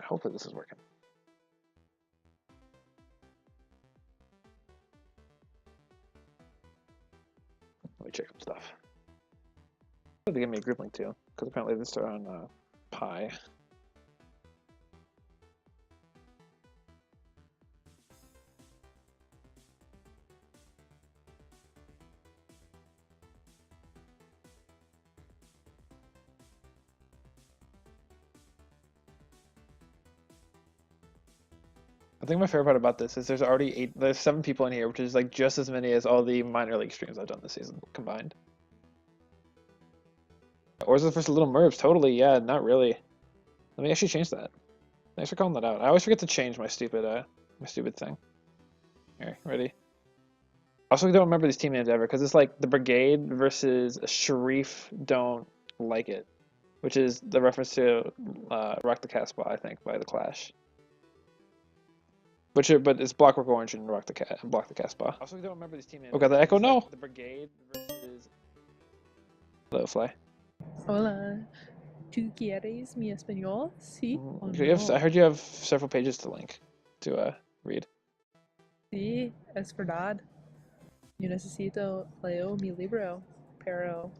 Hopefully this is working. Let me check some stuff. They give me a group link too, because apparently this are on Pi. I think my favorite part about this is there's 7 people in here, which is like just as many as all the minor league streams I've done this season combined. Or is it for little Merbs? Totally, yeah, not really. Let me actually change that. Thanks for calling that out. I always forget to change my stupid thing. Here, ready? I also don't remember these team names ever, because it's like the Brigade versus Shareef don't like it, which is the reference to Rock the Casbah, I think, by The Clash. But it's Blockwork Orange and Block the Casbah. I also don't remember these team names. Oh god, the Echo, no! Like the Brigade versus... Hello, Fly. Hola. ¿Tú quieres mi español? Sí o I heard you have several pages to link to read. Sí, es verdad. Yo necesito leo mi libro, pero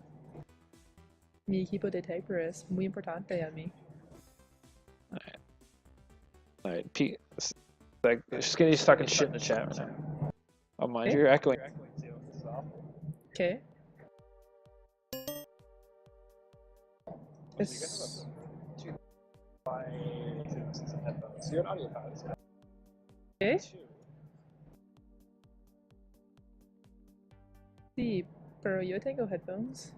mi equipo de taper es muy importante a mí. Alright, Pete. Like, Skinny's talking shit in the chat right now. Oh, mind you, you're echoing too. This is awful. Okay. It's... You're an audio pod. Okay. Sí, pero yo tengo headphones.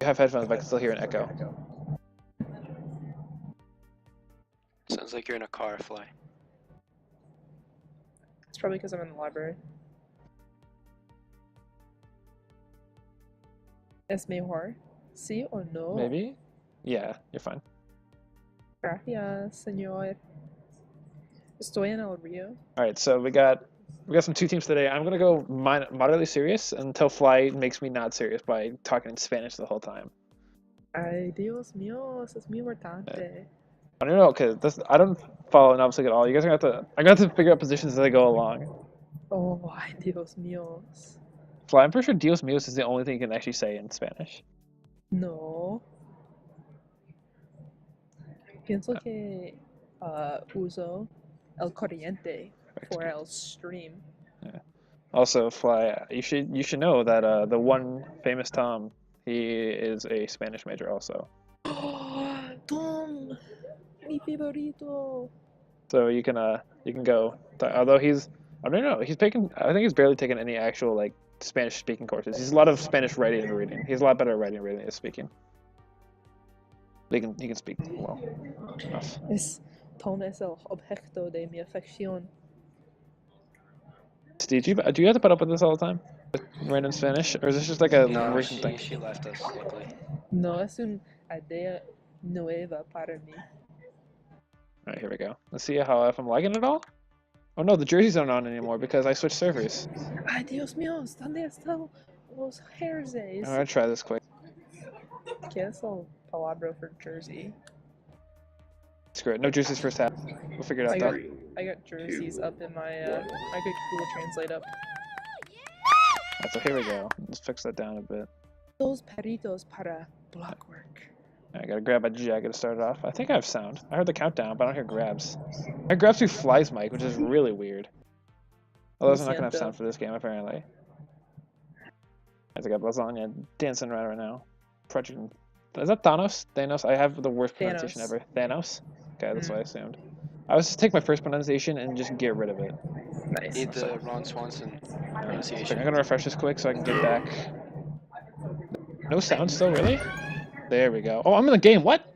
You have headphones, but I can still hear an echo. Sounds like you're in a car, Fly. It's probably because I'm in the library. ¿Es mejor? ¿Sí o no? Maybe? Yeah, you're fine. Gracias, señor. Estoy en el río. Alright, so we got some 2 teams today. I'm gonna go moderately serious until Fly makes me not serious by talking in Spanish the whole time. Ay, Dios mío, eso es muy importante. I don't know, because I don't follow Novice League at all. You guys are gonna have to figure out positions as they go along. Oh, ay, Dios mío. Fly, I'm pretty sure Dios míos is the only thing you can actually say in Spanish. No. Pienso que uso el corriente for el stream. Yeah. Also, Fly, you should know that the one famous Tom, he is a Spanish major also. Tom, mi favorito. So you can go. Although I don't know, I think he's barely taken any actual like Spanish speaking courses. He's a lot of Spanish writing and reading. He's a lot better at writing and reading than speaking. He can speak well enough. Tom es el objeto de mi afección. Steve, do you have to put up with this all the time? Random Spanish? Or is this just like a recent thing? She left us, luckily. No, es una idea nueva para mí. Alright, here we go. Let's see if I'm lagging at all. Oh no, the jerseys aren't on anymore because I switched servers. Ay, Dios mío, ¿dónde están los jerseys? I'm gonna try this quick. ¿Qué es el palabra for jersey? Screw it. No jerseys first half. We'll figure it out though. I got jerseys up in my I got Google Translate up. Alright, so here we go. Let's fix that down a bit. Dos perritos para blockwork. I gotta grab a jacket to start it off. I think I have sound. I heard the countdown, but I don't hear grabs. I heard grabs through Fly's mic, which is really weird. Although I'm not gonna have sound for this game apparently. I got Lasagna dancing around right now. Project. Is that Thanos? Thanos? I have the worst pronunciation ever. Thanos? Okay, that's what I assumed. I was just take my first pronunciation and just get rid of it. Nice. Need the Ron Swanson pronunciation. I'm gonna refresh this quick so I can get back. No sound still, really? There we go. Oh, I'm in the game. What?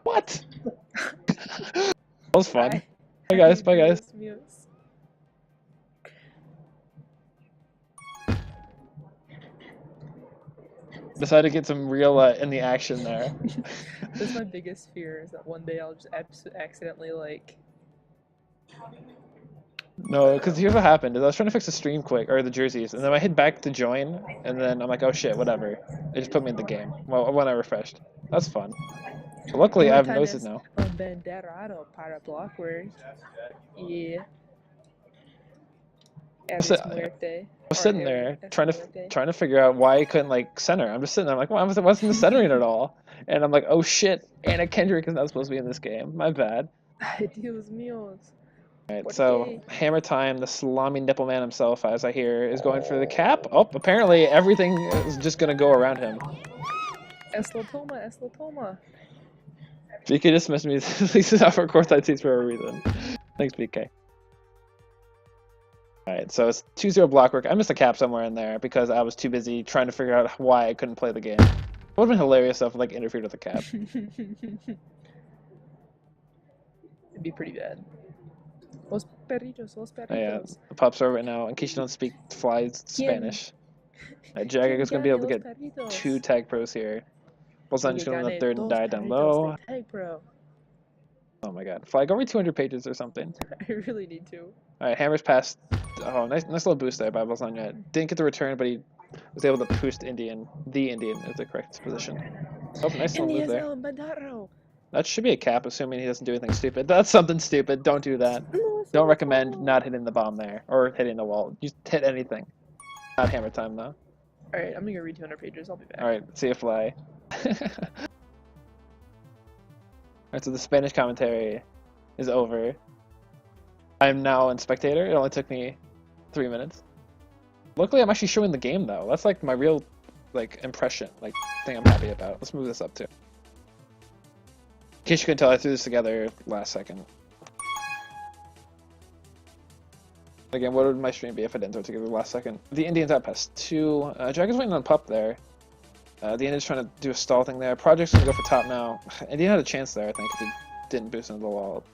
What? That was fun. Bye guys. Bye guys. Decided to get some real in the action there. That's my biggest fear, is that one day I'll just accidentally like No, because here's what happened. Is I was trying to fix the stream quick, or the jerseys, and then I hit back to join, and then I'm like, oh shit, whatever. It just put me in the game. Well, when I refreshed. That's fun. But luckily, I have noises now. Banderado para blockwork. Yeah. I was sitting there trying to figure out why I couldn't like center. I'm just sitting there, I'm like, well, I wasn't centering at all. And I'm like, oh shit, Anna Kendrick is not supposed to be in this game. My bad. Dios míos. Alright, so Hammer Time, the salami nipple man himself, as I hear, is going for the cap. Oh, apparently everything is just gonna go around him. Eslotoma. BK dismissed me. This is out for courtside seats for a reason. Thanks, BK. Alright, so it's 2-0 blockwork. I missed a cap somewhere in there because I was too busy trying to figure out why I couldn't play the game. It would have been hilarious if like interfered with the cap. It'd be pretty bad. Los perritos. Oh, yeah, the pups are right now. In case you don't speak flies Spanish. Jagged is going to be able to get 2 tag pros here. Bolson's going to go third and die down low. Oh my god. Fly, go read 200 pages or something. I really need to. Alright, Hammer's passed. Oh, nice little boost there by Bolsonia. Didn't get the return, but he was able to boost Indian. The Indian is the correct position. Oh, nice little move there. That should be a cap, assuming he doesn't do anything stupid. That's something stupid. Don't do that. Don't recommend not hitting the bomb there, or hitting the wall. Just hit anything. Not Hammer Time, though. Alright, I'm gonna read 200 pages. I'll be back. Alright, see you fly. Alright, so the Spanish commentary is over. I'm now in spectator. It only took me 3 minutes. Luckily, I'm actually showing the game, though. That's like my real, like, impression, like, thing I'm happy about. Let's move this up, too. In case you couldn't tell, I threw this together last second. Again, what would my stream be if I didn't throw it together last second? The Indians out past 2. Dragon's waiting on pup there. The Indian's trying to do a stall thing there. Project's going to go for top now. Indian had a chance there, I think, if he didn't boost into the wall.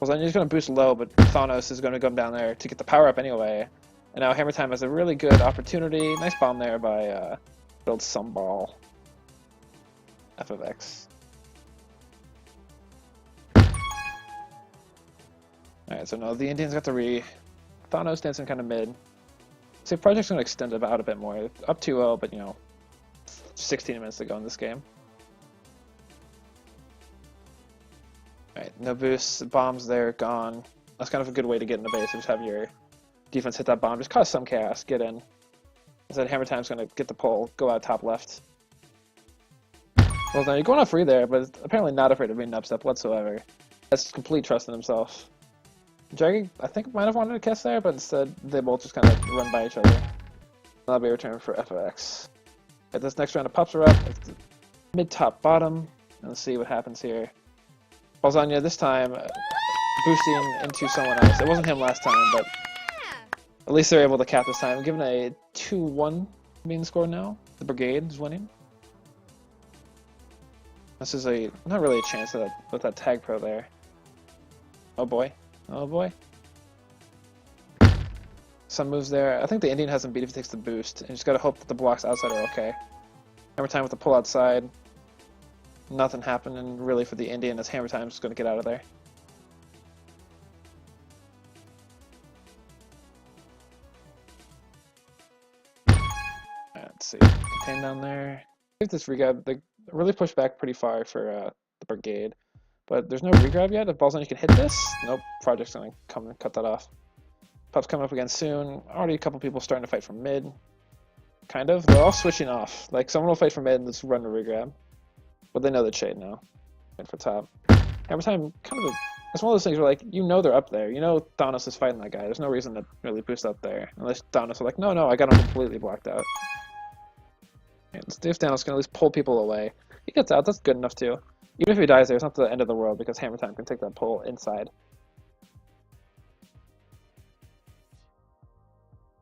Well, then he's going to boost low, but Thanos is going to come down there to get the power up anyway. And now Hammer Time has a really good opportunity. Nice bomb there by Build Some Ball. F of X. Alright, so no, the Indians got the re. Thanos dancing kind of mid. So Project's going to extend it out a bit more. Up 2-0, but you know, 16 minutes to go in this game. Alright, no boosts, bombs there, gone. That's kind of a good way to get in the base, just have your defense hit that bomb, just cause some chaos, get in. Instead, Hammer Time's going to get the pull, go out top left. Well, then you're going off free there, but apparently not afraid of being an upstep whatsoever. Has complete trust in himself. Jaggy, I think, might have wanted to cast there, but instead they both just kind of like run by each other. That'll be a return for FX. Right, this next round of pups are up. It's the mid, top, bottom. Let's see what happens here. Balzania this time boosting into someone else. It wasn't him last time, but at least they're able to cap this time. Given a 2-1 being scored now, the Brigade is winning. This is not really a chance with that tag pro there. Oh boy. Oh boy. Some moves there. I think the Indian has him beat if he takes the boost. And you just gotta hope that the blocks outside are okay. Hammer Time with the pull outside. Nothing happening really for the Indian as Hammer Time's gonna get out of there. Let's see. Contain down there. I think this regrab, they really pushed back pretty far for the Brigade. But there's no regrab yet. If Balzani can hit this, nope. Project's gonna come and cut that off. Pup's coming up again soon. Already a couple people starting to fight from mid. Kind of. They're all switching off. Like, someone will fight from mid and let's run to regrab. But they know the shade now. And for top. Hammer Time, kind of it's one of those things where, like, you know they're up there. You know Thanos is fighting that guy. There's no reason to really boost up there. Unless Thanos are like, no, I got him completely blocked out. And if Thanos can at least pull people away. He gets out, that's good enough too. Even if he dies there, it's not the end of the world because Hammer Time can take that pull inside.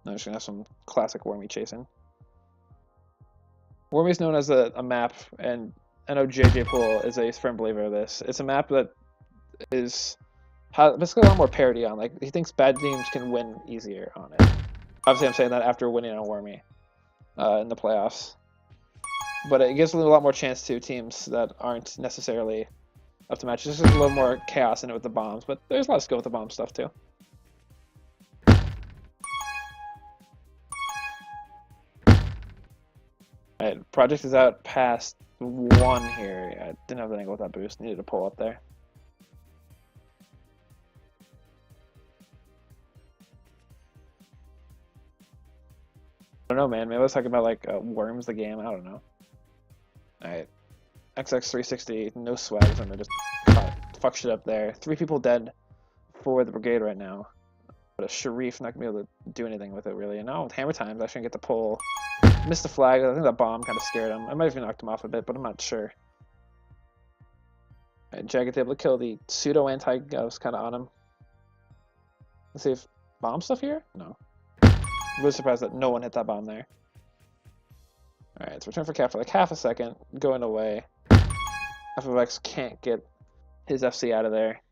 Now I'm just gonna have some classic Wormy chasing. Wormy is known as a map, and I know JJ Pool is a firm believer of this. It's a map that is basically a lot more parity on. Like, he thinks bad teams can win easier on it. Obviously, I'm saying that after winning on Wormy in the playoffs. But it gives a lot more chance to teams that aren't necessarily up to match. There's just a little more chaos in it with the bombs, but there's a lot of skill with the bomb stuff too. Alright, project is out past 1 here. I didn't have the angle with that boost. Needed to pull up there. I don't know, man. Maybe let's talk about like Worms the game. I don't know. Alright. XX360, no swags, and they just fuck shit up there. 3 people dead for the Brigade right now. But a Shareef not gonna be able to do anything with it really. And now with Hammer Times, I shouldn't get the pull. Missed the flag. I think that bomb kind of scared him. I might have even knocked him off a bit, but I'm not sure. Alright, Jagged's able to kill the pseudo anti-ghost kind of on him. Let's see if bomb stuff here? No. I'm really surprised that no one hit that bomb there. Alright, let's return for cap for like half a second. Going away. FFX can't get his FC out of there.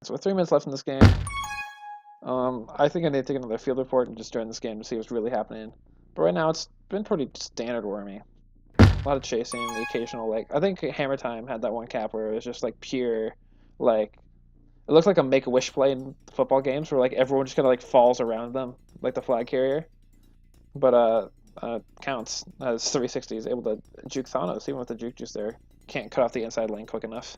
So with 3 minutes left in this game, I think I need to take another field report and just join this game to see what's really happening. But right now it's been pretty standard wormy. A lot of chasing, the occasional like I think Hammer Time had that one cap where it was just like pure like it looked like a Make-A-Wish play in football games where like everyone just kind of like falls around them like the flag carrier. But counts as 360 is able to juke Thanos even with the juke juice there. Can't cut off the inside lane quick enough.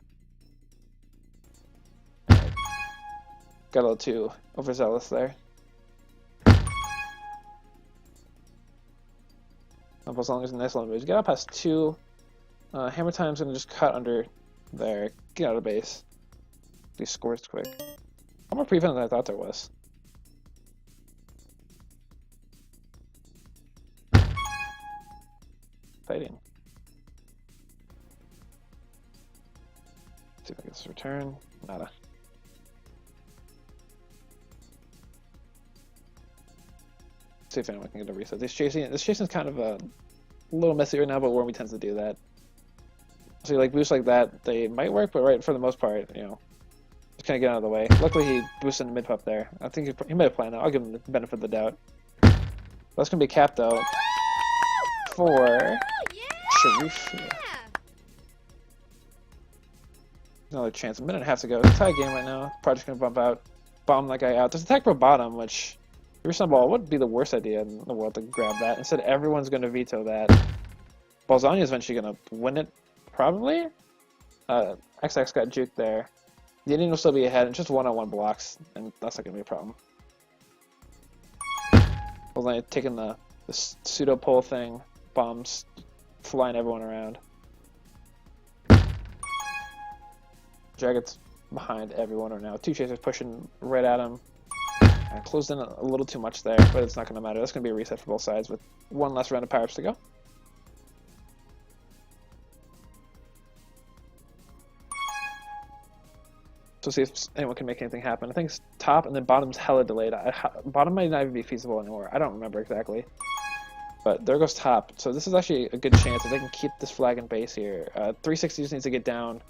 Got a little too overzealous there. As long as nice little moves. Get out past 2. Hammer Time's gonna just cut under there. Get out of base. These scores quick. I'm more prevent than I thought there was. Fighting. See if I get this return. Nada. See if anyone can get a reset. This chasing's kind of a little messy right now, but Wormy tends to do that. So like boosts like that, they might work, but right for the most part, you know, just kind of get out of the way. Luckily, he boosted the mid pup there. I think he might have planned that. I'll give him the benefit of the doubt. That's gonna be capped though for Shareef. Yeah. Another chance. A minute and a half to go. It's a tie game right now. Project's gonna bump out, bomb that guy out. There's attack pro bottom, which. Ball would be the worst idea in the world to grab that. Instead, everyone's going to veto that. Balzania is eventually going to win it, probably. XX got juked there. The Indian will still be ahead, and just one-on-one blocks, and that's not going to be a problem. Balzania taking the pseudo pole thing, bombs, flying everyone around. Jagged's behind everyone right now. 2 chasers pushing right at him. I closed in a little too much there, but it's not going to matter. That's going to be a reset for both sides with 1 last round of power-ups to go. So see if anyone can make anything happen. I think it's top and then bottom's hella delayed. Bottom might not even be feasible anymore. I don't remember exactly. But there goes top. So this is actually a good chance that they can keep this flag in base here. 360 just needs to get down.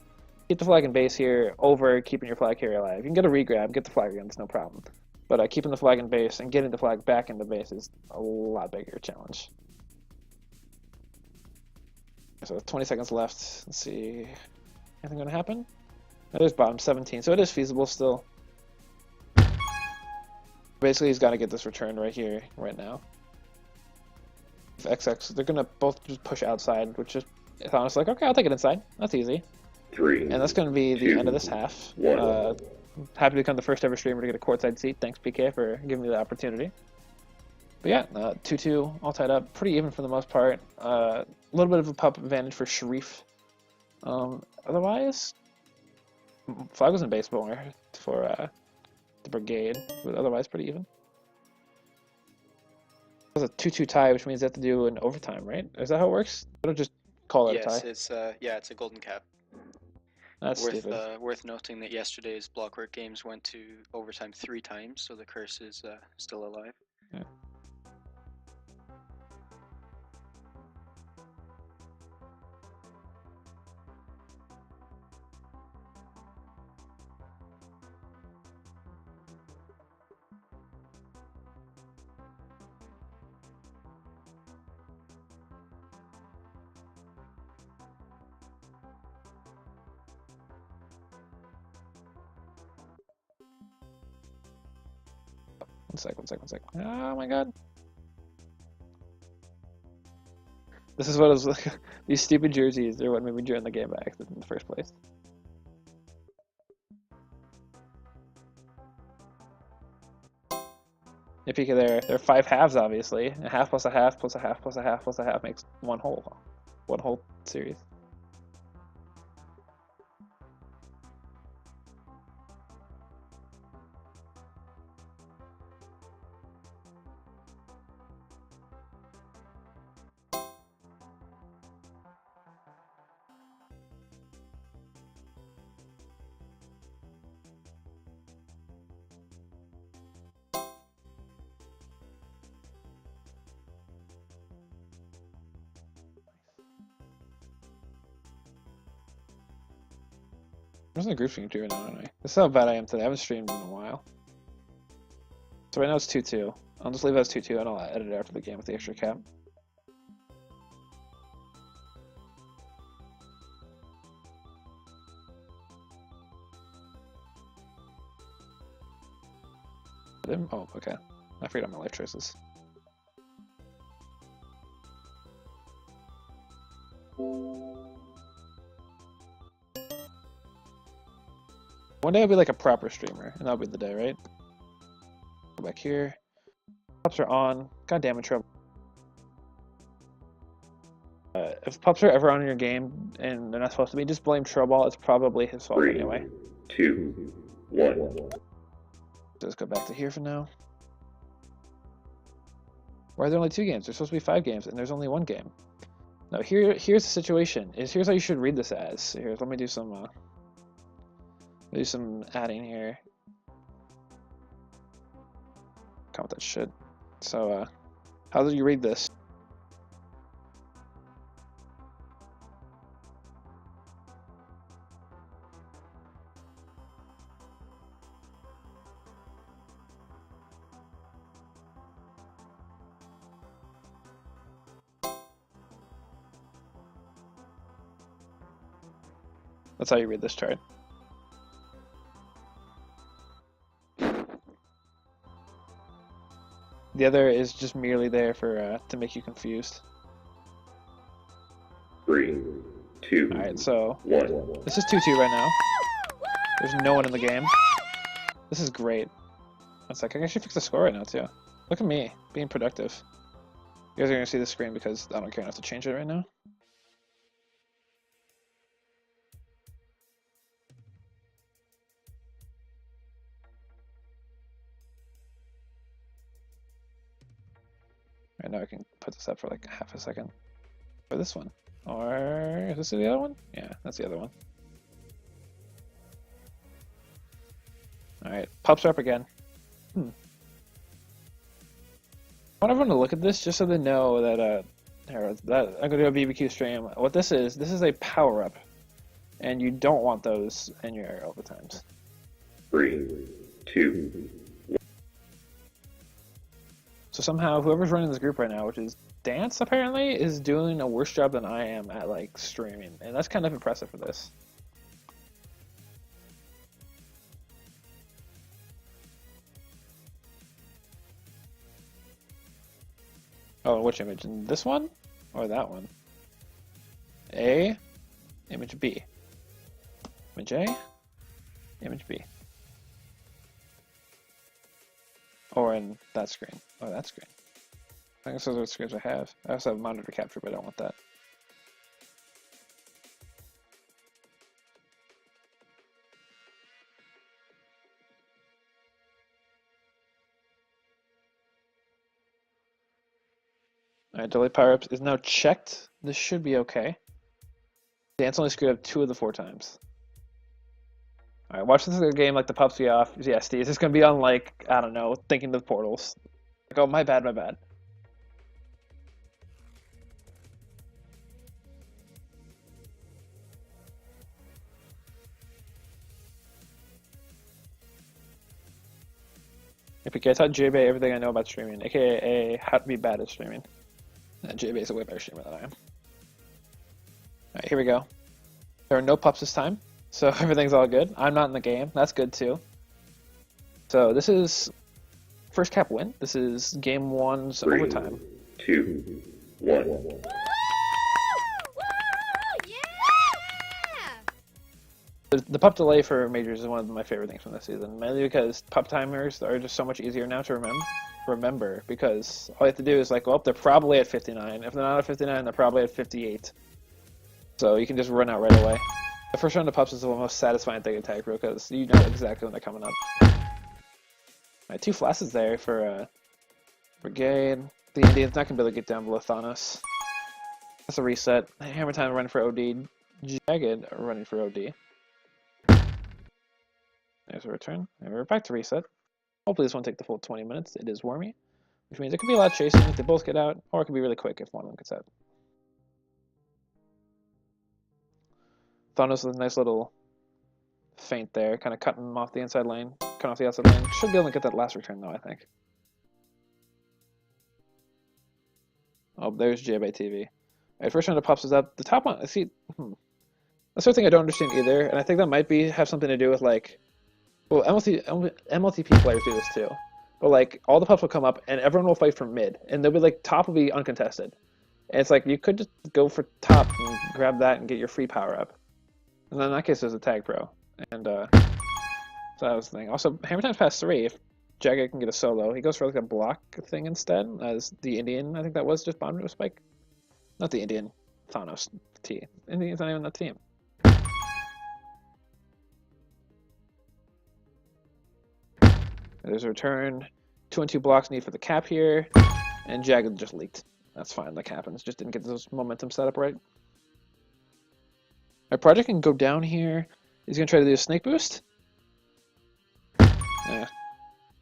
Keep the flag in base here over keeping your flag carrier alive. You can get a regrab, get the flag again, it's no problem. But keeping the flag in base and getting the flag back into base is a lot bigger challenge. So 20 seconds left. Let's see. Anything going to happen? No, there's bottom 17, so it is feasible still. Basically, he's got to get this return right here, right now. If XX, they're going to both just push outside, which is honestly like, okay, I'll take it inside. That's easy. 3, and that's going to be the end of this half. Happy to become the first ever streamer to get a courtside seat. Thanks, PK, for giving me the opportunity. But yeah, 2-2, all tied up. Pretty even for the most part. A little bit of a pup advantage for Shareef. Otherwise, flag was in base more for the Brigade, but otherwise pretty even. It was a 2-2 tie, which means they have to do an overtime, right? Is that how it works? I don't just call it a tie. Yes, it's a golden cap. That's stupid. Worth noting that yesterday's blockwork games went to overtime 3 times, so the curse is still alive. Yeah. One sec. Oh my god. This is what I was like. These stupid jerseys are what made me join the game by accident in the first place. If you there are 5 halves, obviously. A half plus a half plus a half plus a half plus a half makes one whole series. I'm in the group stream too right now, aren't I? This is how bad I am today. I haven't streamed in a while. So right now it's 2-2. I'll just leave it as 2-2 and I'll edit it after the game with the extra cap. Oh, okay. I forgot my life choices. One day I'll be like a proper streamer, and that'll be the day, right? Go back here. Pups are on. God damn it, trouble. If pups are ever on in your game and they're not supposed to be, just blame Trouble. It's probably his fault 3, anyway. 2, 1. Let's go back to here for now. Why are there only 2 games? There's supposed to be 5 games, and there's only 1 game. No, here's the situation. Here's how you should read this as. Here, let me do some adding here. Count that shit. So, how do you read this? That's how you read this chart. The other is just merely there for to make you confused. 3, 2. All right, so 1. this is 2-2 right now. There's no one in the game. This is great. One sec, I can actually fix the score right now too. Look at me being productive. You guys are gonna see the screen because I don't care enough to change it right now. Right now I can put this up for like half a second. Or this one. Or is this the other one? Yeah, that's the other one. Alright, pups are up again. I want everyone to look at this just so they know that I'm gonna do a BBQ stream. What this is a power up. And you don't want those in your area all the times. 3, 2. So somehow whoever's running this group right now, which is Dance apparently, is doing a worse job than I am at like streaming. And that's kind of impressive for this. Oh, which image? This one? Or that one? A, image B. Image A, image B. Or in that screen. Or that screen. I guess those are the screens I have. I also have monitor capture, but I don't want that. Alright, delete power-ups is now checked. This should be okay. Dance only screwed up 2 of the 4 times. Alright, watch this game like the pups be off. Yeah, Steve, it's gonna be on like, I don't know, thinking of portals. Like, oh, my bad, my bad. I taught JBay everything I know about streaming, aka how to be bad at streaming. And JBay is a way better streamer than I am. Alright, here we go. There are no pups this time, so everything's all good. I'm not in the game, that's good too. So this is first cap win. This is game 1's 3, overtime. 2, 1. The pup delay for majors is one of my favorite things from this season, mainly because pup timers are just so much easier now to remember, because all you have to do is like, well, they're probably at 59. If they're not at 59, they're probably at 58. So you can just run out right away. The first round of pups is the most satisfying thing in Tag Pro, because you know exactly when they're coming up. Alright, 2 flashes there for Brigade. The Indian's not going to be able to get down below Thanos. That's a reset. Hammer Time running for OD. Jagged running for OD. There's a return. And we're back to reset. Hopefully this won't take the full 20 minutes. It is wormy, which means it could be a lot of chasing if they both get out, or it could be really quick if one of them gets out. Thanos with a nice little feint there, kind of cutting him off the inside lane, cutting off the outside lane. Should be able to get that last return though, I think. Oh, there's JBTV. Alright, first round of pops is up. The top one, I see. That's the thing I don't understand either, and I think that might have something to do with like, well, MLTP players do this too. But like, all the pups will come up and everyone will fight from mid, and they'll be like, top will be uncontested. And it's like, you could just go for top and grab that and get your free power up. And then in that case, there's a Tag Pro. And so that was the thing. Also, Hammer Time's past 3. If Jagged can get a solo, he goes for like a block thing instead, as the Indian, I think that was, just bombed into a spike. Not the Indian, Thanos T. Indian's not even on the team. There's a return. 2 and 2 blocks need for the cap here, and Jagged just leaked. That's fine, that happens. Just didn't get those momentum set up right. Our project can go down here. He's gonna try to do a snake boost. Yeah, I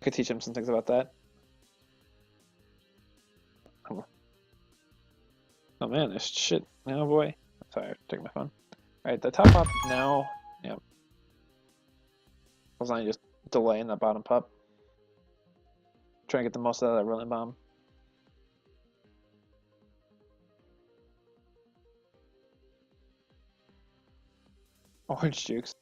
could teach him some things about that. Come on. Oh man, there's shit. Oh boy. Sorry, I have to take my phone. Alright, the top pop now. Yeah. I was only just delaying that bottom pop. Trying to get the most out of that rolling bomb. Orange jukes.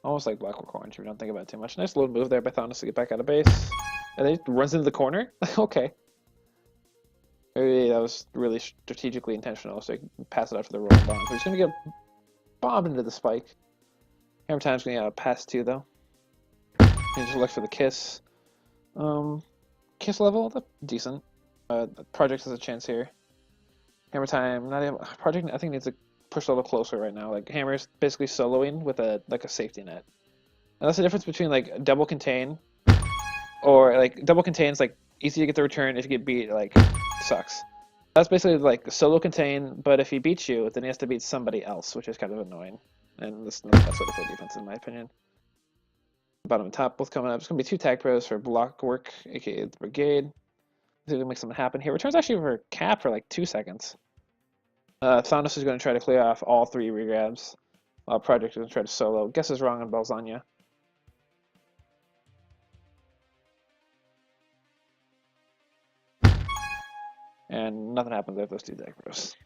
Almost like Black Orc Orange if you don't think about it too much. Nice little move there by Thanos to get back out of base. And then he runs into the corner? Okay. Maybe that was really strategically intentional, so he can pass it out for the rolling bomb. He's going to get bombed into the spike. Hammer Time's going to get a pass 2 though. He just looks for the kiss. Kiss level, that's decent. Project has a chance here. Hammer Time, not able. Project, I think, needs to push a little closer right now. Like, Hammer's basically soloing with a safety net. And that's the difference between like double contain, or like double contain's like easy to get the return. If you get beat, like, sucks. That's basically like solo contain, but if he beats you, then he has to beat somebody else, which is kind of annoying. And this is not the best way to play defense, in my opinion. Bottom and top both coming up. It's going to be 2 tag pros for block work, aka the Brigade. See if we can make something happen here. Returns actually for cap for like 2 seconds. Thanos is going to try to clear off all 3 regrabs. Project is going to try to solo. Guess is wrong on Balzania. And nothing happens after those 2 tag pros.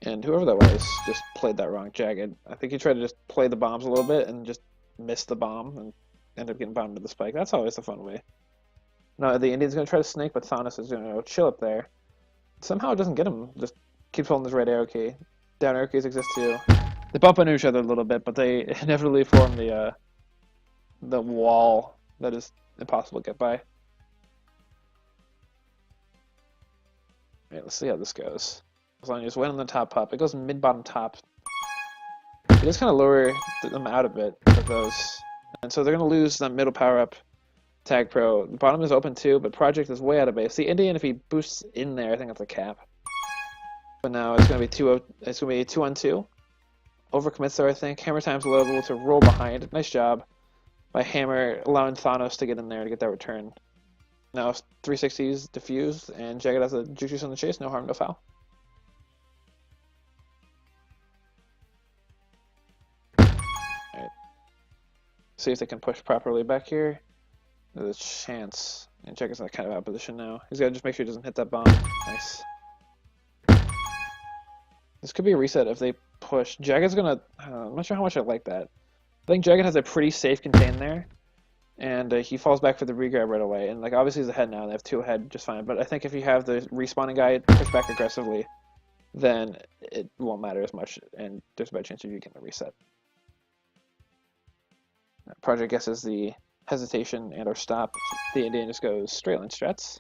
And whoever that was just played that wrong. Jagged. I think he tried to just play the bombs a little bit and just missed the bomb and ended up getting bombed to the spike. That's always the fun way. No, the Indian's going to try to snake, but Thanos is going to chill up there. Somehow it doesn't get him. Just keeps holding his right arrow key. Down arrow keys exist too. They bump into each other a little bit, but they inevitably form the wall that is impossible to get by. Alright, let's see how this goes. As long as you just went on the top pop, it goes mid-bottom top. It does kind of lower them out a bit with those. And so they're going to lose that middle power-up tag pro. The bottom is open too, but Project is way out of base. The Indian, if he boosts in there, I think that's a cap. But now it's going to be 2 on 2. Overcommits there, I think. Hammer Time's able to roll behind. Nice job by Hammer, allowing Thanos to get in there to get that return. Now 360s diffused, and Jagged has a juice on the chase. No harm, no foul. Alright. See if they can push properly back here. There's a chance. And Jagged's in kind of out position now. He's got to just make sure he doesn't hit that bomb. Nice. This could be a reset if they push. Jagged's gonna. I'm not sure how much I like that. I think Jagged has a pretty safe contain there, and he falls back for the regrab right away. And like obviously he's ahead now. They have 2 ahead just fine. But I think if you have the respawning guy push back aggressively, then it won't matter as much, and there's a better chance of you getting a reset. Project guesses the hesitation and or stop. The Indian just goes straight line strats.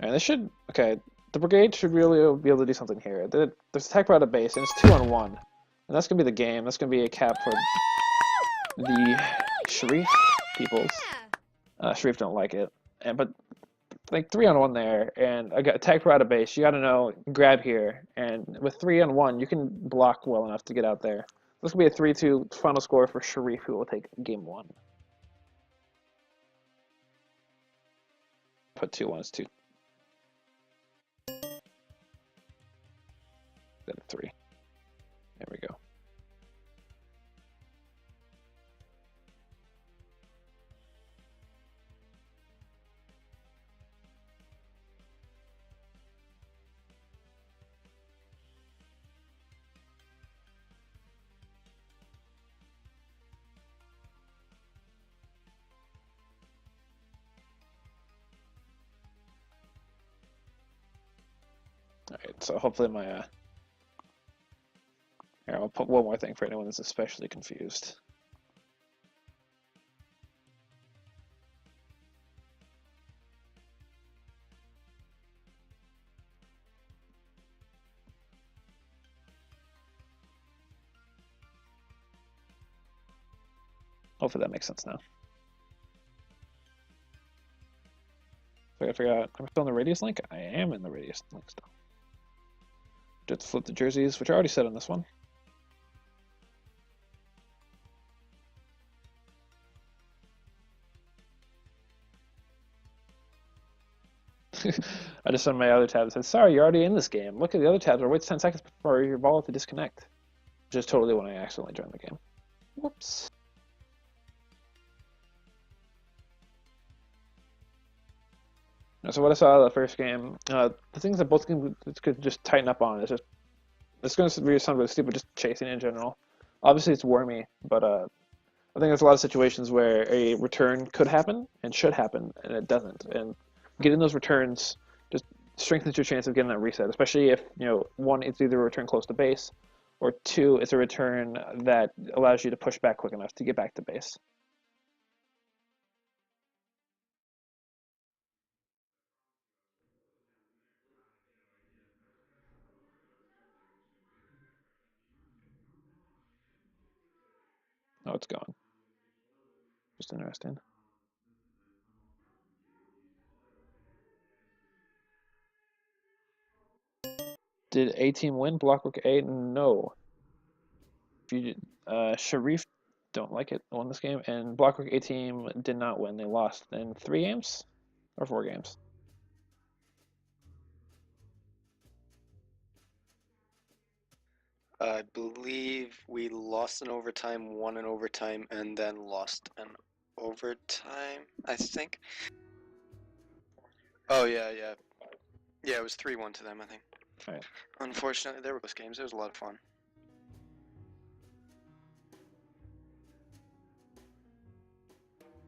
And this should, okay, the Brigade should really be able to do something here. There's attack out of base, and it's 2-on-1. And that's going to be the game. That's going to be a cap for the Shareef peoples. Shareef don't like it. But like 3-on-1 there, and I got attack out of base. You got to know, grab here. And with 3-on-1, you can block well enough to get out there. This will be a 3-2 final score for Shareef, who will take game 1. Put 2-1 is 2. Then 3. There we go. Alright, so hopefully my here, I'll put one more thing for anyone that's especially confused. Hopefully that makes sense now. So I gotta figure out, am I still in the radius link? I am in the radius link still. Just flip the jerseys, which are already set on this one. I just on my other tab said, sorry, you're already in this game. Look at the other tabs, or wait 10 seconds before your ball to disconnect. Which is totally when I accidentally joined the game. Whoops. So what I saw of the first game, the things that both games could just tighten up on is just, it's going to be sound really stupid, just chasing in general. Obviously it's wormy, but I think there's a lot of situations where a return could happen and should happen, and it doesn't. And getting those returns just strengthens your chance of getting that reset, especially if, you know, one, it's either a return close to base, or two, it's a return that allows you to push back quick enough to get back to base. Oh, it's gone. Just interesting. Did A team win Blockwork A? No. If you did, Shareef don't like it won this game, and Blockwork A team did not win. They lost in 3 games or 4 games. I believe we lost in overtime, won in overtime, and then lost in overtime, I think. Oh, yeah. Yeah, it was 3-1 to them, I think. Right. Unfortunately, there were close games. It was a lot of fun.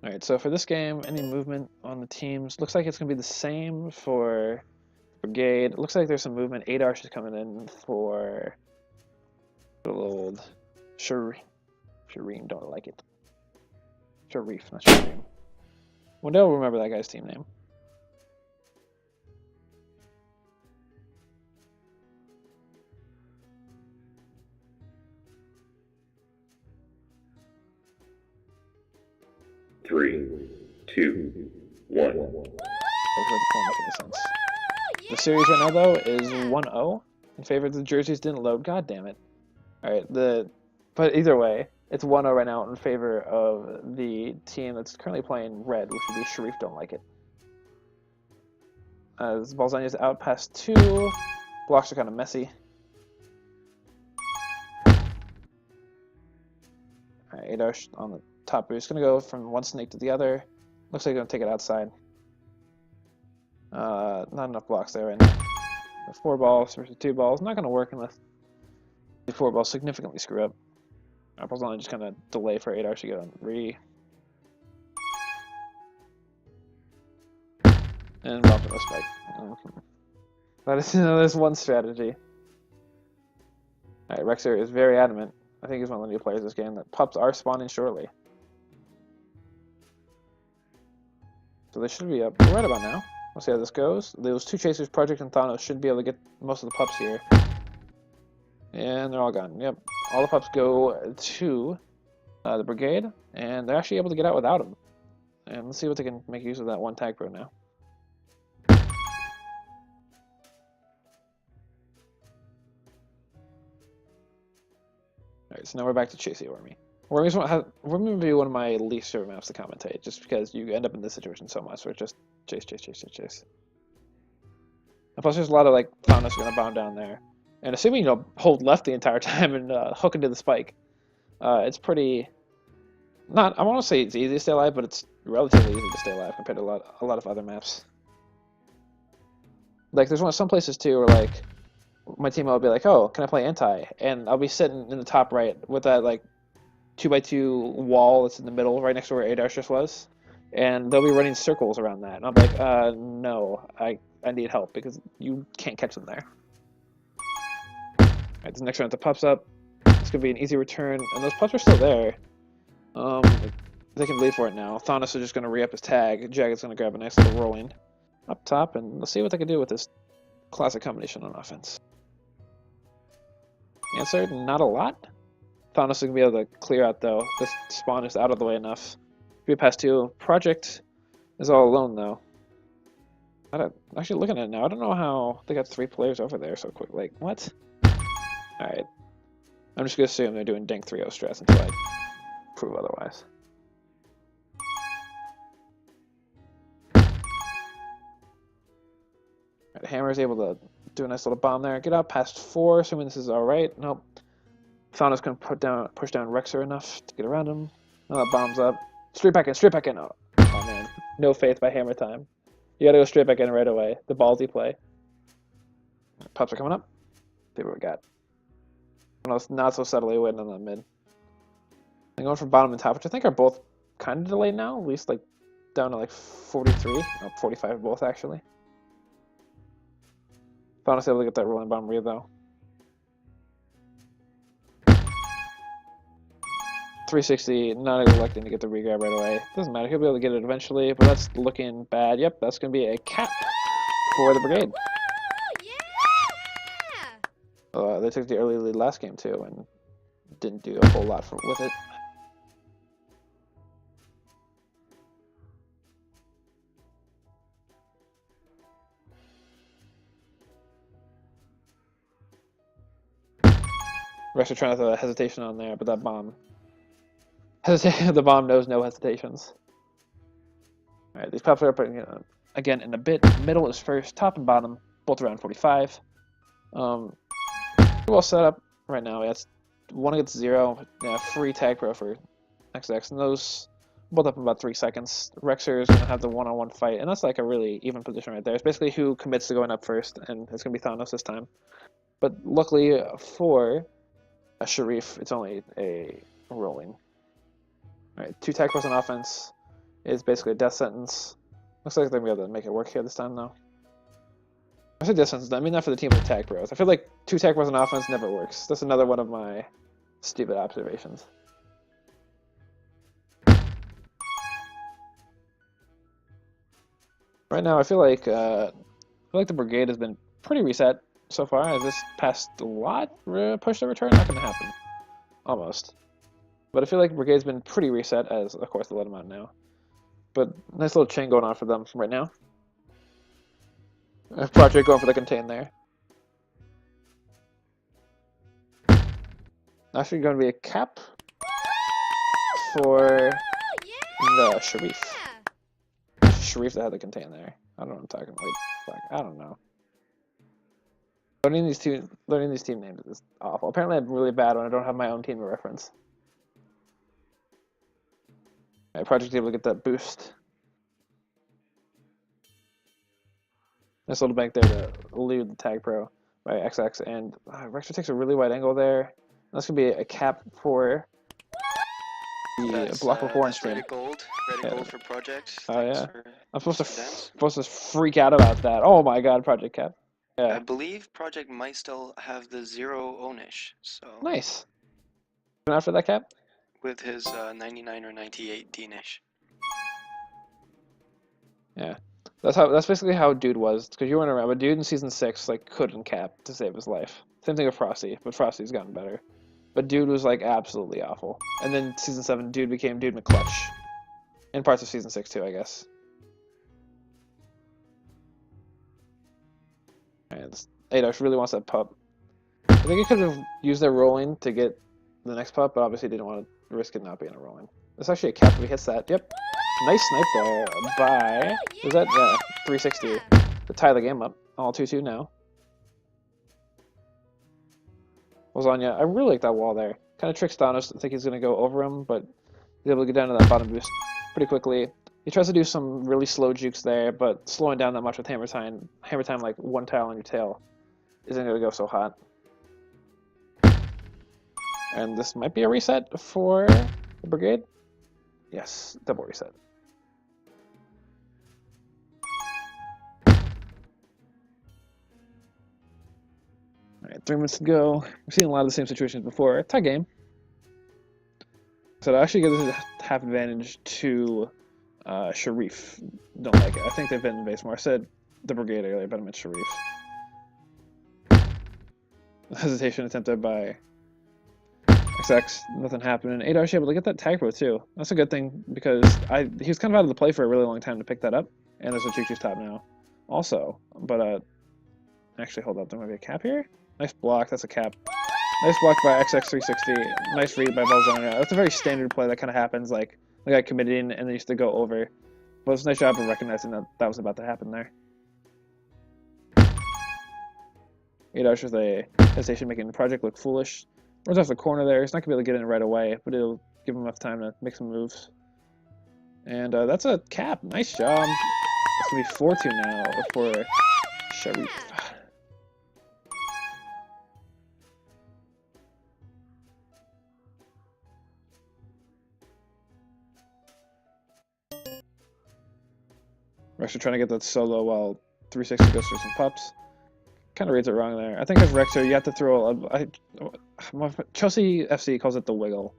Alright, so for this game, any movement on the teams, looks like it's going to be the same for Brigade. It looks like there's some movement. 8 Arch is coming in for little old Shareef, don't like it. Shareef, not Shareef. Wendell will remember that guy's team name. Three, two, one. The series right now, though, is 1-0 in favor of the jerseys didn't load. God damn it. Alright, but either way, it's 1-0 right now in favor of the team that's currently playing red, which would be Shareef don't like it. As Balzania's out past 2, blocks are kind of messy. Alright, Adosh on the top. We're just going to go from one snake to the other. Looks like they're going to take it outside. Not enough blocks there right now. 4 balls versus 2 balls. Not going to work unless the 4 balls significantly screw up. Apple's only just kind of delay for 8 hours to get on 3. And bump in the spike. That is one strategy. Alright, Rexer is very adamant. I think he's one of the new players this game that pups are spawning shortly. So they should be up right about now. We'll see how this goes. Those two chasers, Project and Thanos, should be able to get most of the pups here. And they're all gone. Yep. All the pups go to the Brigade, and they're actually able to get out without them. And let's see what they can make use of that one tag pro now. Alright, so now we're back to Chase the Wormy. Wormy would be one of my least favorite maps to commentate, just because you end up in this situation so much where it's just chase, chase, chase, chase, chase. And plus there's a lot of like Thanos going to bomb down there. And assuming you hold left the entire time and hook into the spike, it's pretty... I won't say it's easy to stay alive, but it's relatively easy to stay alive compared to a lot of other maps. Like there's some places too where like my team will be like, oh, can I play anti? And I'll be sitting in the top right with that like 2x2 wall that's in the middle, right next to where Adash just was, and they'll be running circles around that. And I'll be like, no, I need help because you can't catch them there. Alright, this next round the pups up. It's gonna be an easy return, and those pups are still there. They can bleed for it now. Thanos is just gonna re-up his tag. Jagged's gonna grab a nice little rolling up top, and let's see what they can do with this classic combination on offense. Answer, not a lot. Thanos is going to be able to clear out, though. This spawn is out of the way enough. Be past 2. Project is all alone, though. Actually, looking at it now, I don't know how they got 3 players over there so quick. Like, what? Alright. I'm just going to assume they're doing Dank 3-0 stress until I prove otherwise. Alright, Hammer is able to do a nice little bomb there. Get out past 4, assuming this is alright. Nope. Thanos can push down Rexer enough to get around him. Now that bomb's up. Straight back in, straight back in. Oh man, no faith by Hammer time. You gotta go straight back in right away. The ballsy play. Pups are coming up. See what we got. Not so subtly waiting on the mid. And going from bottom and top, which I think are both kind of delayed now. At least like down to like 43, 45 both actually. Thanos able to get that rolling bomb read though. 360, not electing to get the regrab right away. Doesn't matter, he'll be able to get it eventually, but that's looking bad. Yep, that's going to be a cap for the Brigade. Yeah! They took the early lead last game too, and didn't do a whole lot with it. Rex are trying to throw a hesitation on there, but that bomb... the bomb knows no hesitations. Alright, these pups are up again in a bit. Middle is first, top and bottom, both around 45. Well set up right now. Yeah, it's 1 against 0. Yeah, free tag pro for XX, and those both up in about 3 seconds. Rexer is going to have the one-on-one fight, and that's like a really even position right there. It's basically who commits to going up first, and it's going to be Thanos this time. But luckily for a Shareef, it's only a rolling. Alright, 2 tag pros on offense is basically a death sentence. Looks like they're going to be able to make it work here this time, though. I say death sentence, I mean not for the team with tag pros. I feel like 2 tag pros on offense never works. That's another one of my stupid observations. Right now, I feel like the Brigade has been pretty reset so far. Has this past a lot push the return? Not going to happen. Almost. But I feel like Brigade's been pretty reset, as of course they let them out now. But nice little chain going on for them right now. Project going for the contain there. Actually going to be a cap for the Shareef. Shareef that had the contain there. I don't know what I'm talking about. Wait, fuck, I don't know. Learning these team names is awful. Apparently I'm really bad when I don't have my own team to reference. Alright, Project able to get that boost. Nice little bank there to elude the tag pro by XX, and Rexer takes a really wide angle there. That's gonna be a cap for the block before and stream. Ready gold for Project. Oh yeah, for I'm supposed to freak out about that. Oh my god, Project cap. Yeah. I believe Project might still have the 0 Onish, so Nice. And after that cap? with his 99 or 98 Danish. Yeah. That's basically how Dude was, because you weren't around, but Dude in season 6 like couldn't cap to save his life. Same thing with Frosty, but Frosty's gotten better. But Dude was like absolutely awful. And then season 7, Dude became Dude McClutch. In parts of season 6 too, I guess. And Adosh really wants that pup. I think he could have used their rolling to get the next pup, but obviously didn't want to risk it not being a rolling. There's actually a cap if he hits that. Yep. Nice snipe there by... Was that? Yeah, 360 to tie the game up. All 2-2 now. Lasagna, I really like that wall there. Kind of tricks Thanos. I think he's going to go over him, but he's able to get down to that bottom boost pretty quickly. He tries to do some really slow jukes there, but slowing down that much with Hammer Time like one tile on your tail, isn't going to go so hot. And this might be a reset for the Brigade. Yes, double reset. Alright, 3 minutes to go. We've seen a lot of the same situations before. Tie game. So to actually give this a half advantage to Shareef. Don't like it. I think they've been base more. I said the Brigade earlier, but I meant Shareef. Hesitation attempted by XX. Nothing happening. 8 hours able to get that tag pro too. That's a good thing because he was kind of out of the play for a really long time to pick that up. And there's a Choo-Choo's top now. Also, but actually hold up, there might be a cap here? Nice block, that's a cap. Nice block by XX360. Nice read by Balzania. That's a very standard play that kind of happens, like the guy committing and they used to go over. But it's a nice job of recognizing that that was about to happen there. 8 hours with a hesitation making the project look foolish. Runs off the corner there. He's not going to be able to get in right away, but it'll give him enough time to make some moves. And that's a cap. Nice job. It's going to be 4-2 now for Shareef. Rexer trying to get that solo while 360 goes for some pups. Kind of reads it wrong there. I think as Rexer, you have to throw Chelsea FC calls it the wiggle.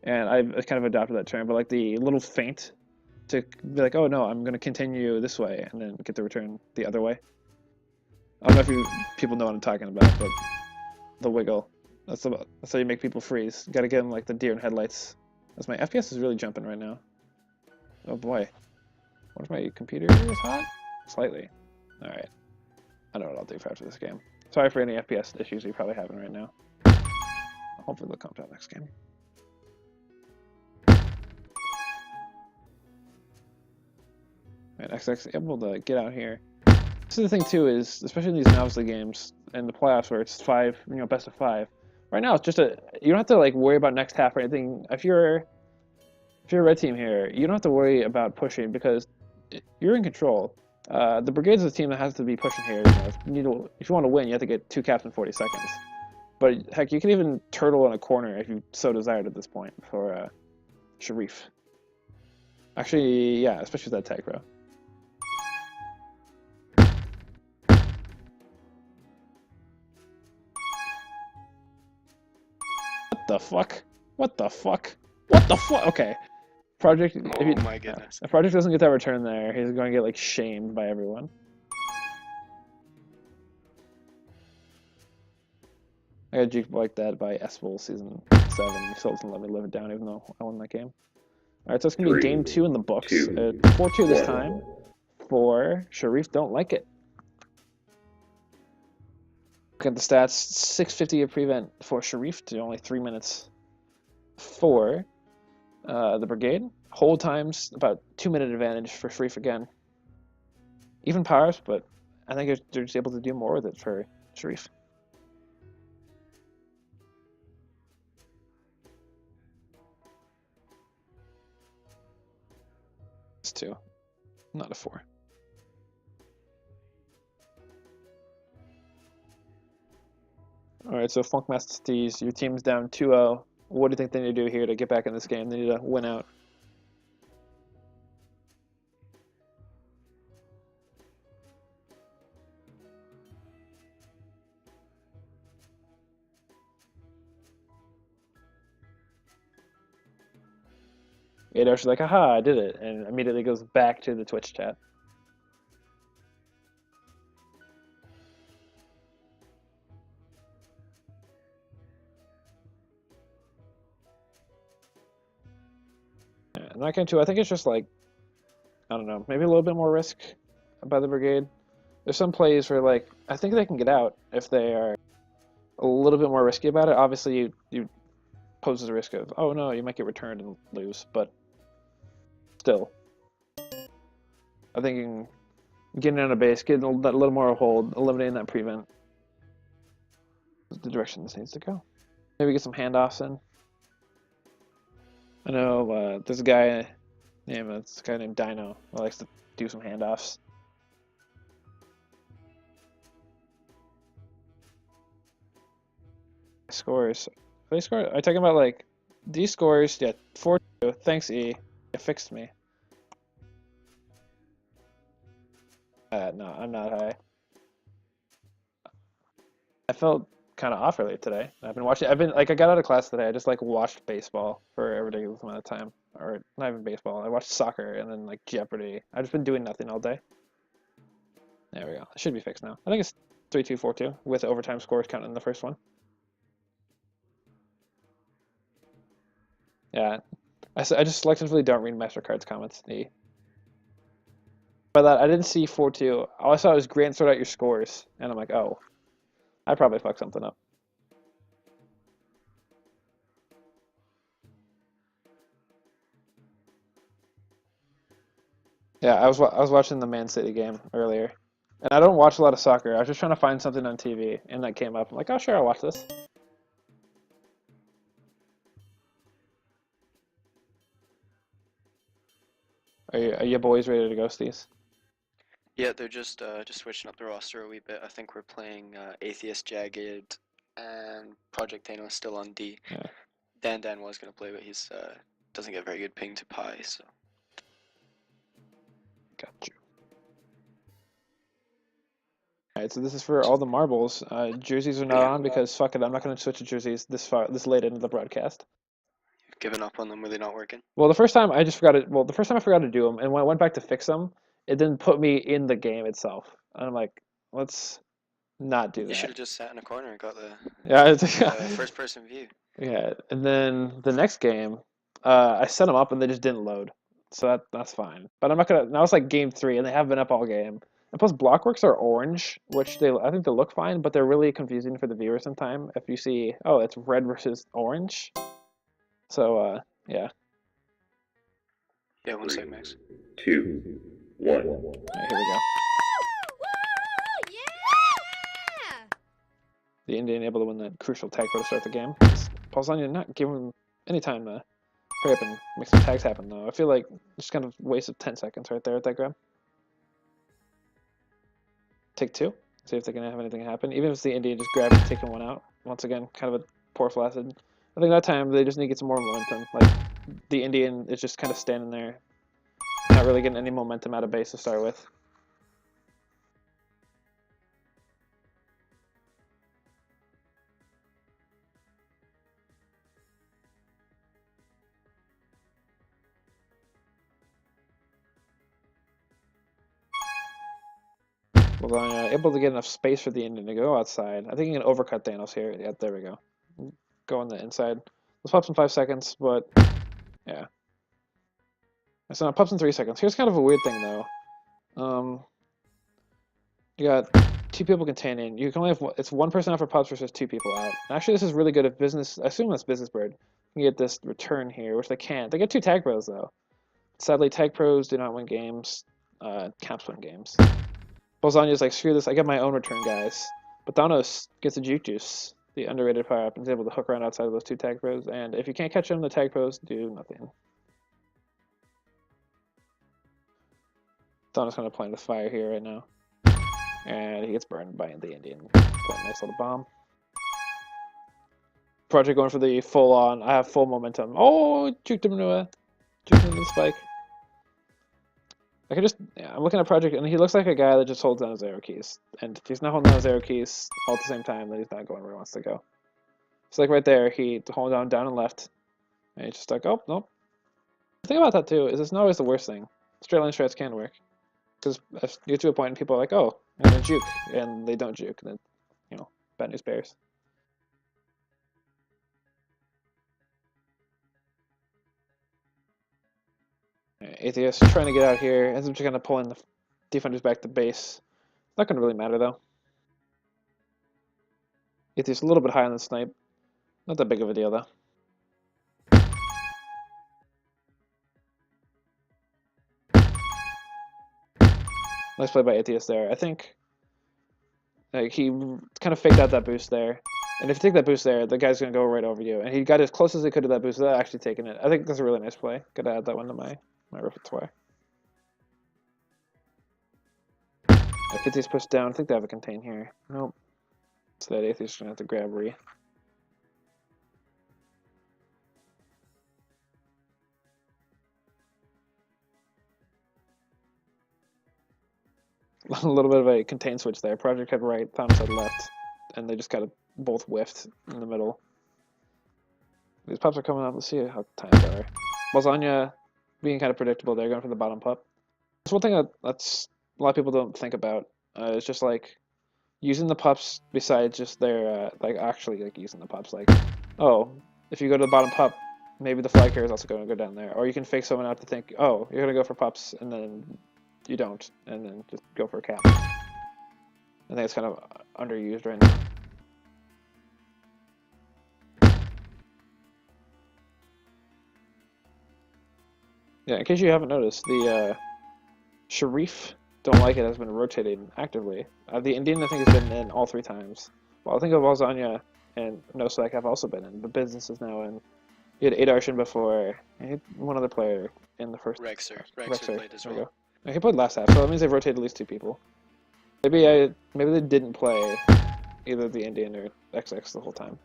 And I've kind of adopted that term, but like the little feint to be like, oh no, I'm going to continue this way and then get the return the other way. I don't know if people know what I'm talking about, but the wiggle. That's how you make people freeze. Got to get them like the deer in headlights. That's my FPS is really jumping right now. Oh boy. What if my computer is hot? Slightly. Alright. I don't know what I'll do for after this game. Sorry for any FPS issues you're probably having right now. Hopefully they'll come down next game. Alright, XX able to get out here. This is the thing too, is especially in these novice league games and the playoffs where it's best of 5. Right now it's just you don't have to like worry about next half or anything. If you're a red team here, you don't have to worry about pushing because you're in control. The Brigade's a team that has to be pushing here. If you want to win, you have to get 2 caps in 40 seconds. But heck, you can even turtle in a corner if you so desired at this point for Shareef. Actually, yeah, especially with that tag row. What the fuck? What the fuck? What the fuck? Okay. Project. Oh my goodness. If Project doesn't get that return there, he's going to get like shamed by everyone. I got juked like that by Espel season 7. He still doesn't let me live it down, even though I won that game. Alright, so it's going to be game 2 in the books. 4-2 this time for Shareef. Don't like it. Look at the stats. 650 of prevent for Shareef to only 3 minutes for the Brigade. Hold times about 2-minute advantage for Shareef again. Even powers, but I think they're just able to do more with it for Shareef. It's 2, not a 4. Alright, so Funkmaster Steez, your team's down 2-0. What do you think they need to do here to get back in this game? They need to win out. Adosh is like, aha, I did it, and immediately goes back to the Twitch chat. Yeah, in that game too, I think it's just like, I don't know, maybe a little bit more risk by the Brigade. There's some plays where like I think they can get out if they are a little bit more risky about it. Obviously, you poses the risk of, oh no, you might get returned and lose, but still, I think getting on a base, getting a little more hold, eliminating that prevent is the direction this needs to go. Maybe get some handoffs in. I know there's a guy named Dino who likes to do some handoffs. Scores. Are they score? Are you talking about like these scores? Yeah, 4-2. Thanks, E. It fixed me. No, I'm not high. I felt kind of off earlier today. I've been watching. I got out of class today. I just like watched baseball for a ridiculous amount of time, or not even baseball. I watched soccer and then like Jeopardy. I've just been doing nothing all day. There we go. It should be fixed now. I think it's 3-2, 4-2 with overtime scores counting in the first one. Yeah, I just selectively don't read MasterCard's comments. E. By that, I didn't see 4-2. All I saw was Grant sort out your scores, and I'm like, oh, I probably fucked something up. Yeah, I was watching the Man City game earlier, and I don't watch a lot of soccer. I was just trying to find something on TV, and that came up. I'm like, oh sure, I'll watch this. Are you boys ready to go, Steez? Yeah, they're just switching up the roster a wee bit. I think we're playing Atheist, Jagged, and Project Thanos still on D. Yeah. Dan was gonna play, but he's doesn't get very good ping to Pi, so. Got you. Alright, so this is for all the marbles. Jerseys are not on because fuck it, I'm not going to switch to jerseys this late into the broadcast. You've given up on them? Were they not working? Well, the first time I forgot to do them, and when I went back to fix them, it didn't put me in the game itself. And I'm like, let's not do that. You should have just sat in a corner and got the first person view. Yeah, and then the next game, I set them up and they just didn't load, so that's fine. But I'm not gonna. Now it's like game 3, and they have been up all game. And plus, blockworks are orange, which I think they look fine, but they're really confusing for the viewer sometimes. If you see, oh, it's red versus orange. So yeah. Yeah, 1 sec, Max. 2, 1. All right, here we go. The Indian able to win that crucial tag throw to start the game. Paulsania not giving him any time to hurry up and make some tags happen, though. I feel like just kind of wasted 10 seconds right there with that grab. Take 2. See if they can have anything happen. Even if it's the Indian just grabbing and taking one out. Once again, kind of a poor flaccid. I think that time they just need to get some more momentum. Like, the Indian is just kind of standing there, not really getting any momentum out of base to start with. Well, able to get enough space for the Indian to go outside. I think he can overcut Thanos here. Yeah, there we go. Go on the inside. Let's pop in 5 seconds, but yeah. So now pops in 3 seconds. Here's kind of a weird thing though. You got 2 people containing. You can only have it's 1 person out for pops versus 2 people out. Actually, this is really good if business. I assume that's business bird. You can get this return here, which they can't. They get 2 tag pros though. Sadly, tag pros do not win games. Caps win games. Bolzania's like, screw this, I get my own return, guys. But Thanos gets a Juke Juice, the underrated power-up, and is able to hook around outside of those 2 tag pros, and if you can't catch them, the tag pros do nothing. Thanos kind of playing with fire here right now. And he gets burned by the Indian. Put a nice little bomb. Project going for the full-on, I have full momentum. Oh, juked him into the spike. I'm looking at Project, and he looks like a guy that just holds down his arrow keys. And if he's not holding down his arrow keys all at the same time, then he's not going where he wants to go. So like right there, he hold down and left. And he's just like, oh, nope. The thing about that too is it's not always the worst thing. Straight line strats can work. Because you get to a point and people are like, oh, I'm going to juke. And they don't juke. And then, you know, bad news bears. Atheist trying to get out here. Ends up just kind of pulling the defenders back to base. Not going to really matter though. Atheist a little bit high on the snipe. Not that big of a deal though. Nice play by Atheist there. I think like he kind of faked out that boost there. And if you take that boost there, the guy's going to go right over you. And he got as close as he could to that boost without actually taking it. I think that's a really nice play. Gotta add that one to my repertoire. If Atheist pushed down, I think they have a contain here. Nope. So that Atheist is going to have to grab Re. A little bit of a contain switch there. Project had right, Thomas had left. And they just got both whiffed in the middle. These pups are coming up. Let's see how times are. Lasagna being kind of predictable. They're going for the bottom pup. That's one thing that's a lot of people don't think about. It's just like using the pups besides just their like actually like using the pups. Like, oh, if you go to the bottom pup, maybe the flag carrier is also going to go down there. Or you can fake someone out to think, oh, you're going to go for pups, and then you don't, and then just go for a cap. I think it's kind of underused right now. Yeah, in case you haven't noticed, the Shareef Don't Like It has been rotating actively. The Indian, I think, has been in all 3 times. Well, I think of Lasagna and Nosek have also been in, but Business is now in. He had 8 Arshan before, and he had one other player in the first. Rexer played as well. He played last half, so that means they've rotated at least 2 people. Maybe they didn't play either the Indian or XX the whole time.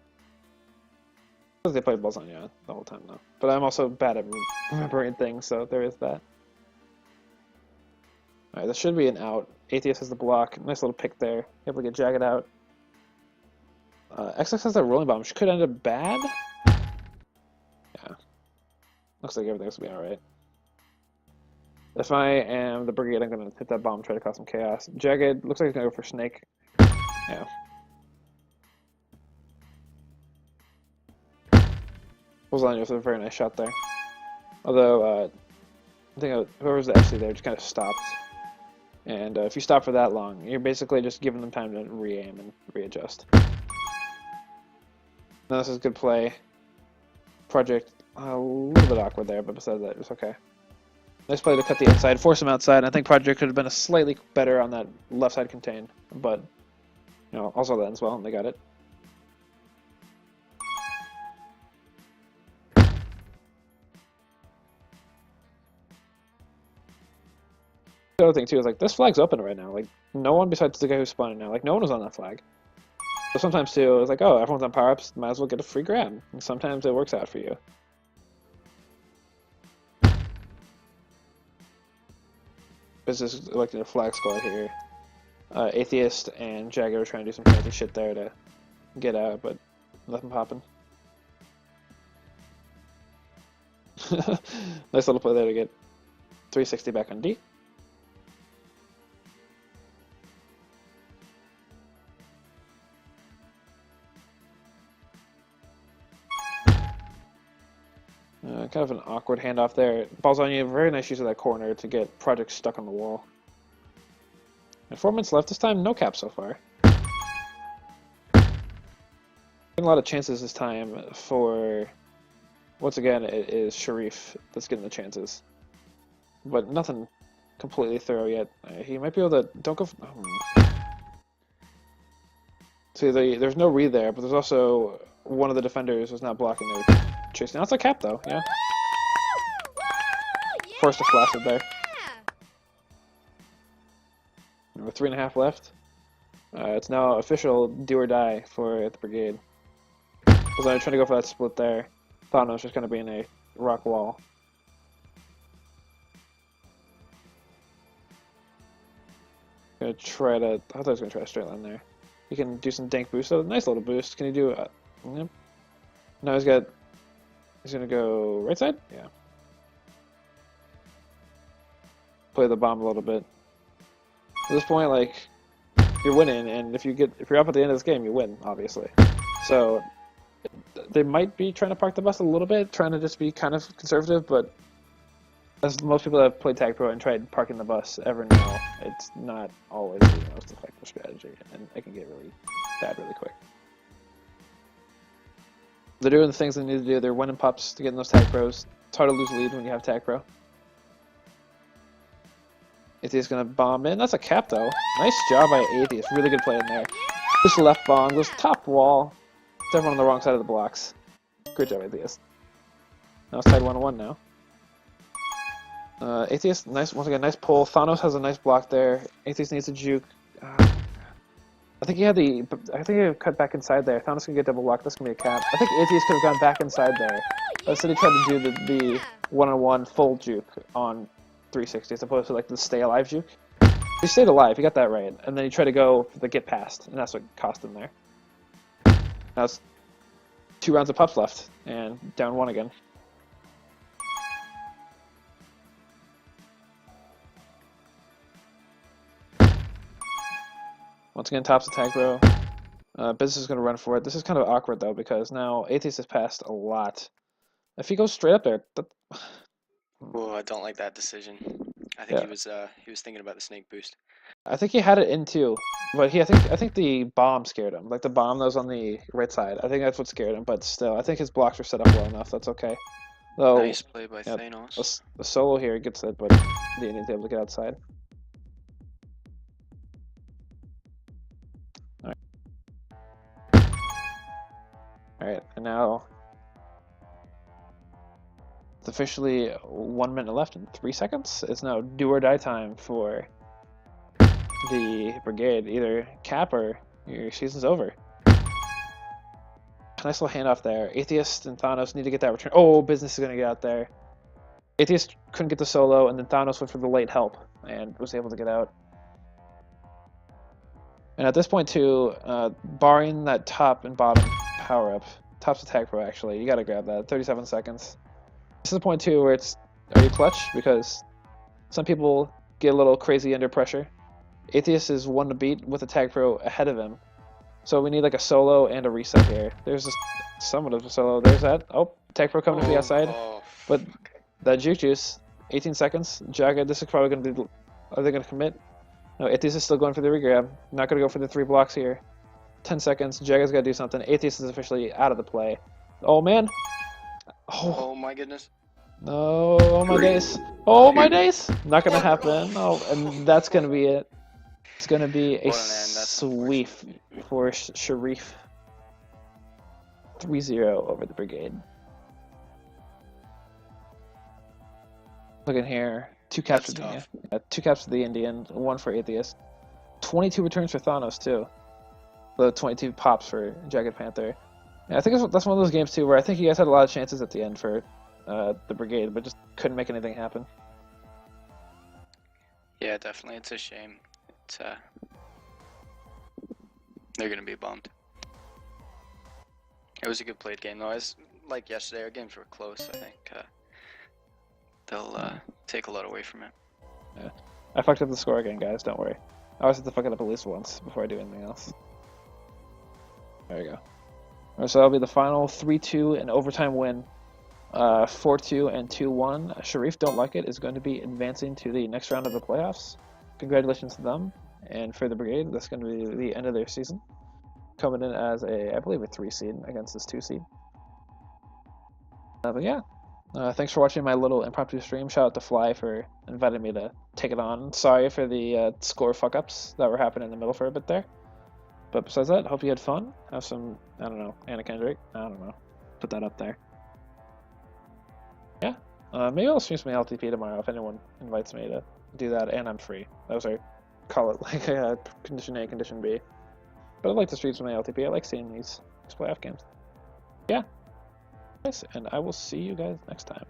Because they played Lasagna the whole time, though. But I'm also bad at remembering things, so there is that. Alright, this should be an out. Atheist has the block. Nice little pick there. Able to get Jagged out. XX has that rolling bomb, which could end up bad. Yeah. Looks like everything's gonna be alright. If I am the Brigade, I'm gonna hit that bomb, try to cause some chaos. Jagged looks like he's gonna go for Snake. Yeah. Lasagna was a very nice shot there. Although, I think whoever's the FC there just kind of stopped. And if you stop for that long, you're basically just giving them time to re-aim and readjust. Now this is good play. Project, a little bit awkward there, but besides that, it's okay. Nice play to cut the inside, force him outside. I think Project could have been a slightly better on that left side contain, but, you know, also that ends well, and they got it. The other thing too is like this flag's open right now. Like no one besides the guy who's spawning now. Like no one was on that flag. So sometimes too it's like, oh, everyone's on power ups, might as well get a free grab. And sometimes it works out for you. Business is electing a flag squad here. Atheist and Jagged are trying to do some fancy shit there to get out, but nothing popping. Nice little play there to get 360 back on D. Kind of an awkward handoff there. Ball's on you. Very nice use of that corner to get Project stuck on the wall. And 4 minutes left. This time, no cap so far. Getting a lot of chances this time for, once again, it is Shareef that's getting the chances. But nothing completely thorough yet. He might be able to, don't go, see, there's no read there, but there's also one of the defenders was not blocking their chasing. Now it's a cap though, yeah. Forced a flash it there. With 3.5 left. It's now official do or die for the Brigade. Because I was trying to go for that split there. Thought I was just going to be in a rock wall. Gonna try to. I thought I was gonna try a straight line there. You can do some dank boost. So nice little boost. Can you do? Yep. No, he's gonna go right side. Yeah. play the bomb a little bit. At this point, like, you're winning, and if you're up at the end of this game, you win, obviously. So they might be trying to park the bus a little bit, trying to just be kind of conservative, but as most people that have played Tag Pro and tried parking the bus ever know, it's not always the most effective strategy, and it can get really bad really quick. They're doing the things they need to do. They're winning pups to get in those Tag Pros. It's hard to lose lead when you have Tag Pro. Atheist gonna bomb in. That's a cap though. Nice job by Atheist. Really good play in there. Just left bomb, goes top wall. It's everyone on the wrong side of the blocks. Great job, Atheist. Now it's tied 1-1 now. Atheist, nice, once again, nice pull. Thanos has a nice block there. Atheist needs a juke. I think he cut back inside there. Thanos can get double block. This can be a cap. I think Atheist could have gone back inside there. Instead he tried to do the one-on-one full juke on 360 as opposed to like the stay alive juke. He stayed alive. He got that right, and then he tried to go for the get past, and that's what cost him there. Now it's 2 rounds of pups left, and down 1 again. Once again, tops attack bro. Business is going to run for it. This is kind of awkward though because now Atheist has passed a lot. If he goes straight up there, Oh, I don't like that decision. I think he was thinking about the snake boost. I think he had it in too, but I think the bomb scared him. Like the bomb that was on the right side. I think that's what scared him. But still, I think his blocks were set up well enough. That's okay. Though, nice play by Thanos. The solo here gets it, but the Indian's able to get outside. Alright, and now it's officially 1 minute left and 3 seconds. It's now do or die time for the Brigade. Either cap or your season's over. Nice little handoff there. Atheist and Thanos need to get that return. Oh, Business is going to get out there. Atheist couldn't get the solo, and then Thanos went for the late help and was able to get out. And at this point too, barring that top and bottom power up, top's attack pro actually, you gotta grab that. 37 seconds. This is the point too where it's, are you clutch? Because some people get a little crazy under pressure. Atheist is 1 to beat with attack pro ahead of him. So we need like a solo and a reset here. There's just somewhat of a solo. There's that. Oh, attack pro coming to the outside. But that juke juice, 18 seconds. Jagged, this is probably gonna be, are they gonna commit? No, Atheist is still going for the regrab. Not going to go for the 3 blocks here. 10 seconds. Jagged's got to do something. Atheist is officially out of the play. Oh, man. Oh my goodness. No. Oh, my days. Oh, my days. Not going to happen. Oh, and that's going to be it. It's going to be a sweep for Shareef. 3-0 over the Brigade. Looking here. 2 caps for the 2 caps for the Indian, 1 for Atheist. 22 returns for Thanos too. The 22 pops for Jagged Panther. Yeah, I think that's one of those games too where I think you guys had a lot of chances at the end for the Brigade, but just couldn't make anything happen. Yeah, definitely. It's a shame. It's they're gonna be bummed. It was a good played game though. As like yesterday, our games were close. I think they'll take a lot away from it. Yeah. I fucked up the score again, guys. Don't worry. I always have to fuck it up at least once before I do anything else. There you go. Alright, so that'll be the final 3-2 and overtime win. 4-2 and 2-1. Shareef, don't like it, is going to be advancing to the next round of the playoffs. Congratulations to them. And for the Brigade, that's going to be the end of their season. Coming in as I believe, a 3 seed against this 2 seed. But yeah. Thanks for watching my little impromptu stream. Shout out to Fly for inviting me to take it on. Sorry for the score fuck-ups that were happening in the middle for a bit there. But besides that, hope you had fun. Have some, I don't know, Anna Kendrick. I don't know. Put that up there. Yeah. Maybe I'll stream some NLTP tomorrow if anyone invites me to do that, and I'm free. That was our, call it like condition A, condition B. But I'd like to stream some NLTP. I like seeing these playoff games. Yeah. And I will see you guys next time.